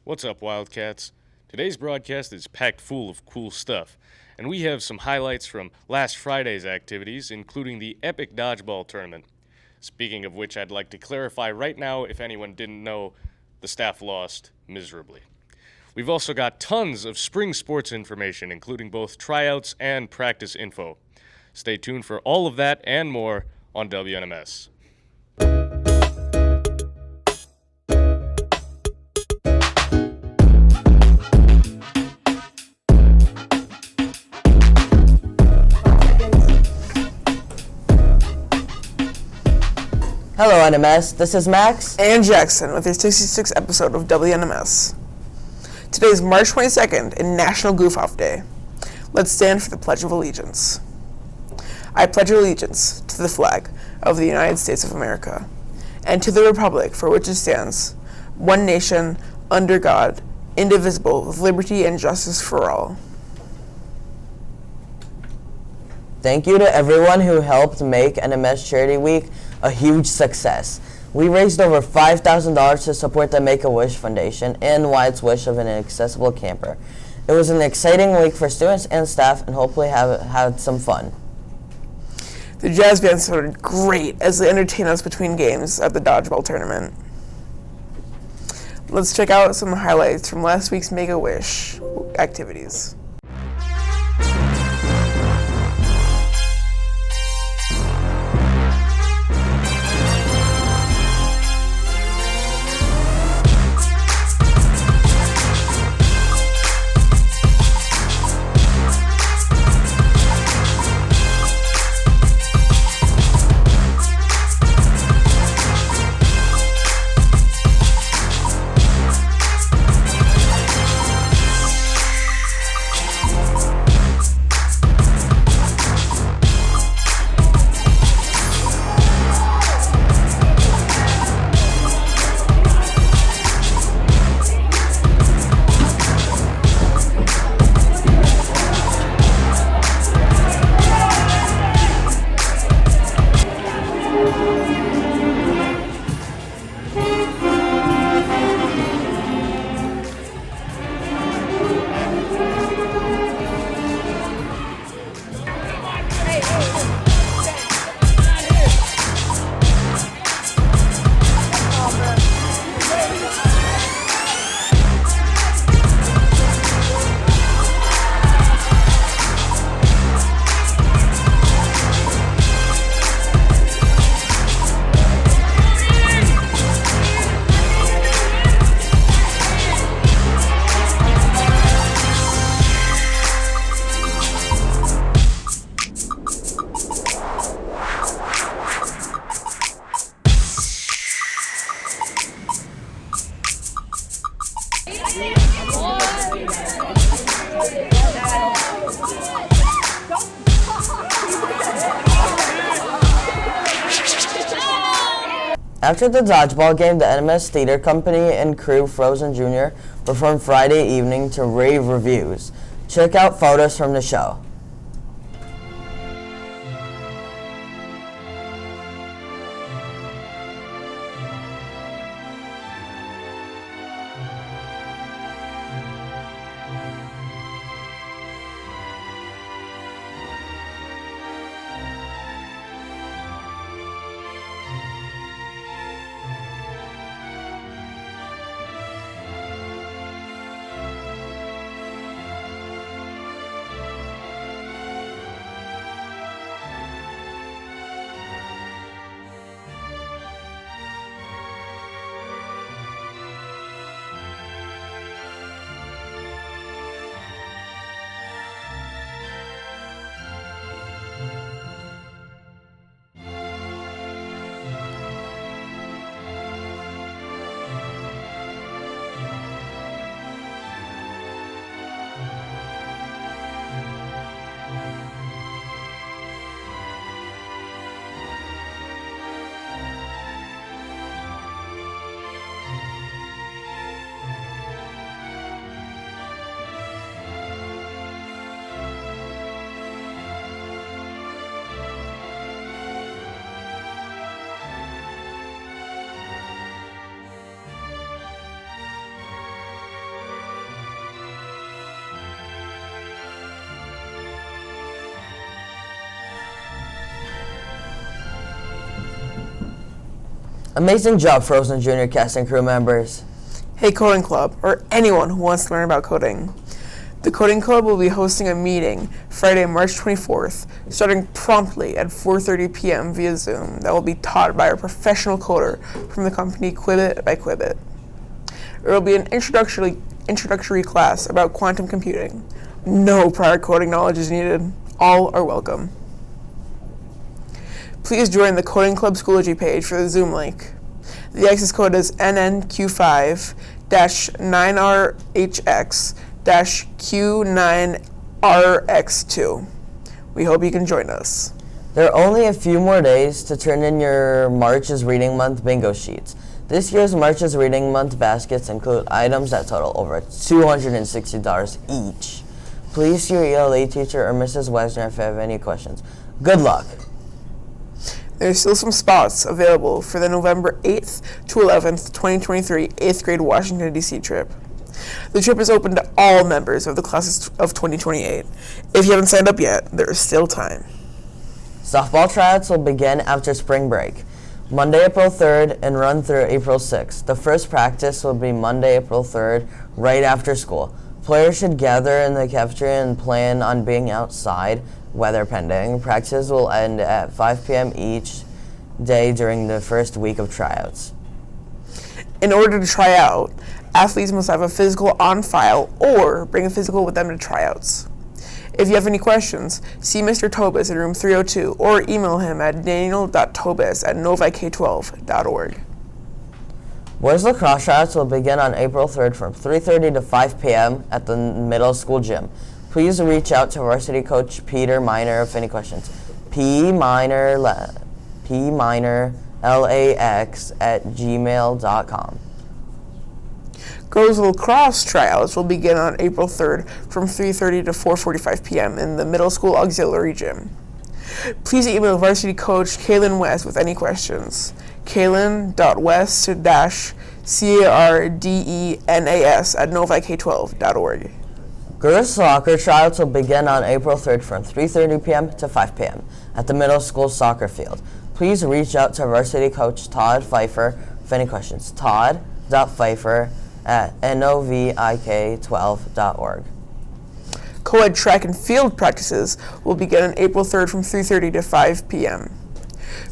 What's up, Wildcats? Today's broadcast is packed full of cool stuff, and we have some highlights from last Friday's activities, including the epic dodgeball tournament. Speaking of which, I'd like to clarify right now if anyone didn't know, the staff lost miserably. We've also got tons of spring sports information, including both tryouts and practice info. Stay tuned for all of that and more on WNMS. Hello, NMS. This is Max and Jackson with your 66th episode of WNMS. Today is March 22nd and National Goof Off Day. Let's stand for the Pledge of Allegiance. I pledge allegiance to the flag of the United States of America and to the republic for which it stands, one nation, under God, indivisible, with liberty and justice for all. Thank you to everyone who helped make NMS Charity Week a huge success. We raised over $5,000 to support the Make-A-Wish Foundation and Wyatt's wish of an accessible camper. It was an exciting week for students and staff, and hopefully had some fun. The jazz band sounded great as they entertained us between games at the dodgeball tournament. Let's check out some highlights from last week's Make-A-Wish activities. After the dodgeball game, the NMS Theater Company and crew Frozen Jr. performed Friday evening to rave reviews. Check out photos from the show. Amazing job, Frozen Junior cast and crew members. Hey Coding Club, or anyone who wants to learn about coding. The Coding Club will be hosting a meeting Friday, March 24th, starting promptly at 4:30 p.m. via Zoom that will be taught by a professional coder from the company Quibbit by Quibbit. There will be an introductory class about quantum computing. No prior coding knowledge is needed. All are welcome. Please join the Coding Club Schoology page for the Zoom link. The access code is NNQ5-9RHX-Q9RX2. We hope you can join us. There are only a few more days to turn in your March's Reading Month bingo sheets. This year's March's Reading Month baskets include items that total over $260 each. Please see your ELA teacher or Mrs. Wesner if you have any questions. Good luck! There's still some spots available for the November 8th to 11th, 2023 8th grade Washington, D.C. trip. The trip is open to all members of the classes of 2028. If you haven't signed up yet, there is still time. Softball tryouts will begin after spring break, Monday, April 3rd, and run through April 6th. The first practice will be Monday, April 3rd, right after school. Players should gather in the cafeteria and plan on being outside, weather pending. Practices will end at 5 p.m. each day during the first week of tryouts. In order to try out, athletes must have a physical on file or bring a physical with them to tryouts. If you have any questions, see Mr. Tobis in room 302 or email him at daniel.tobis@novik12.org. Boys lacrosse tryouts will begin on April 3rd from 3:30 to 5 p.m. at the middle school gym. Please reach out to varsity coach Peter Miner if any questions. pminerlax@gmail.com. Girls lacrosse tryouts will begin on April 3rd from 3:30 to 4:45 p.m. in the middle school auxiliary gym. Please email varsity coach Kaylin West with any questions. Kaylin.west-cardenas@novik12.org. Girls soccer tryouts will begin on April 3rd from 3:30 p.m. to 5 p.m. at the middle school soccer field. Please reach out to varsity coach Todd Pfeiffer with any questions. Todd.Pfeiffer@novik12.org. Co-ed track and field practices will begin on April 3rd from 3:30 to 5 p.m.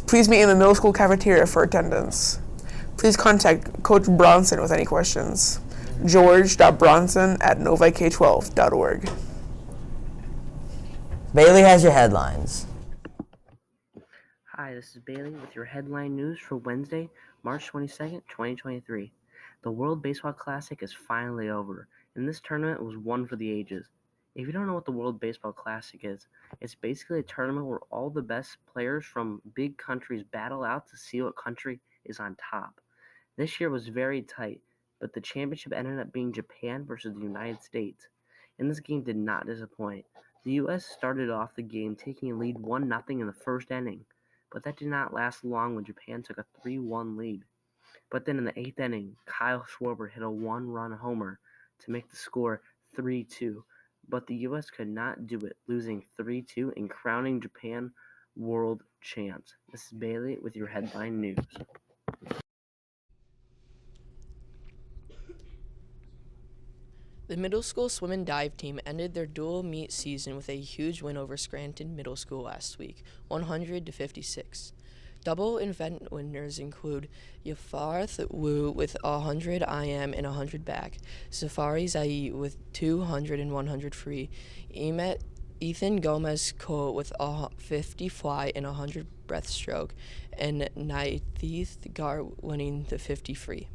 Please meet in the middle school cafeteria for attendance. Please contact Coach Bronson with any questions. George.bronson@novik12.org. Bailey has your headlines. Hi, this is Bailey with your headline news for Wednesday, March 22nd, 2023. The World Baseball Classic is finally over, and this tournament was one for the ages. If you don't know what the World Baseball Classic is, it's basically a tournament where all the best players from big countries battle out to see what country is on top. This year was very tight, but the championship ended up being Japan versus the United States, and this game did not disappoint. The U.S. started off the game taking a lead 1-0 in the first inning, but that did not last long when Japan took a 3-1 lead. But then in the 8th inning, Kyle Schwarber hit a one-run homer to make the score 3-2, but the U.S. could not do it, losing 3-2 and crowning Japan world champs. This is Bailey with your headline news. The middle school swim and dive team ended their dual meet season with a huge win over Scranton Middle School last week, 100-56. Double event winners include Yafarth Wu with 100 IM and 100 back, Safari Zai with 200 and 100 free, Ethan Gomez Cole with 50 fly and 100 breaststroke, and Naithith Gar winning the 50 free.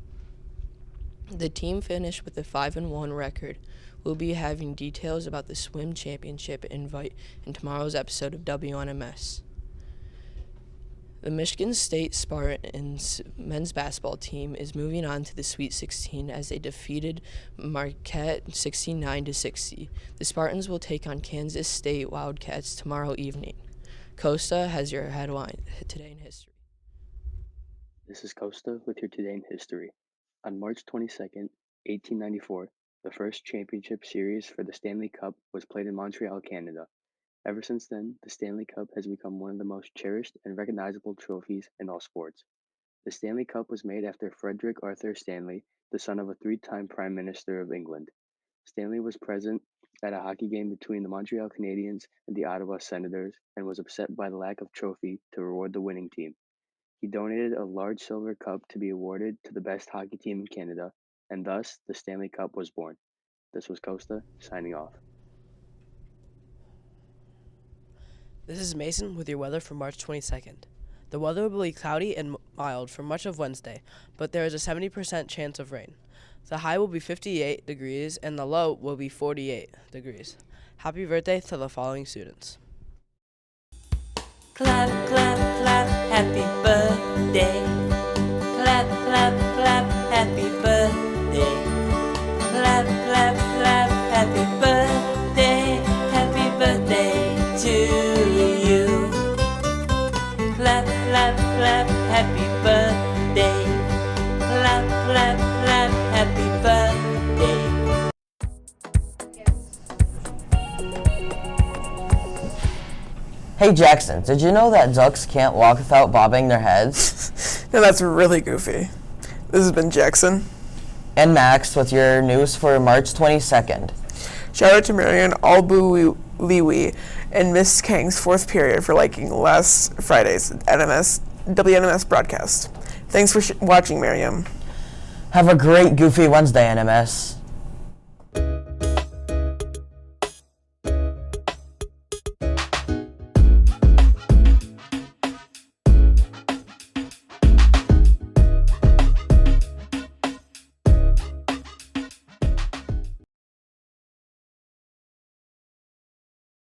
The team finished with a 5-1 record. We'll be having details about the swim championship invite in tomorrow's episode of WNMS. The Michigan State Spartans men's basketball team is moving on to the Sweet 16 as they defeated Marquette 69-60. The Spartans will take on Kansas State Wildcats tomorrow evening. Costa has your headline today in history. This is Costa with your Today in History. On March 22nd, 1894, the first championship series for the Stanley Cup was played in Montreal, Canada. Ever since then, the Stanley Cup has become one of the most cherished and recognizable trophies in all sports. The Stanley Cup was made after Frederick Arthur Stanley, the son of a three-time Prime Minister of England. Stanley was present at a hockey game between the Montreal Canadiens and the Ottawa Senators and was upset by the lack of trophy to reward the winning team. He donated a large silver cup to be awarded to the best hockey team in Canada, and thus the Stanley Cup was born. This was Costa, signing off. This is Mason with your weather for March 22nd. The weather will be cloudy and mild for much of Wednesday, but there is a 70% chance of rain. The high will be 58 degrees and the low will be 48 degrees. Happy birthday to the following students. Clap, clap, clap, happy birthday. Clap, clap, clap, happy birthday. Clap, clap, clap, happy birthday. Happy birthday to you. Clap, clap, clap, happy birthday. Clap, clap, clap, happy birthday. Hey Jackson, did you know that ducks can't walk without bobbing their heads? Now that's really goofy. This has been Jackson. And Max with your news for March 22nd. Shout out to Marion Albu-Liwi and Miss Kang's fourth period for liking last Friday's WNMS broadcast. Thanks for watching, Miriam. Have a great Goofy Wednesday, NMS.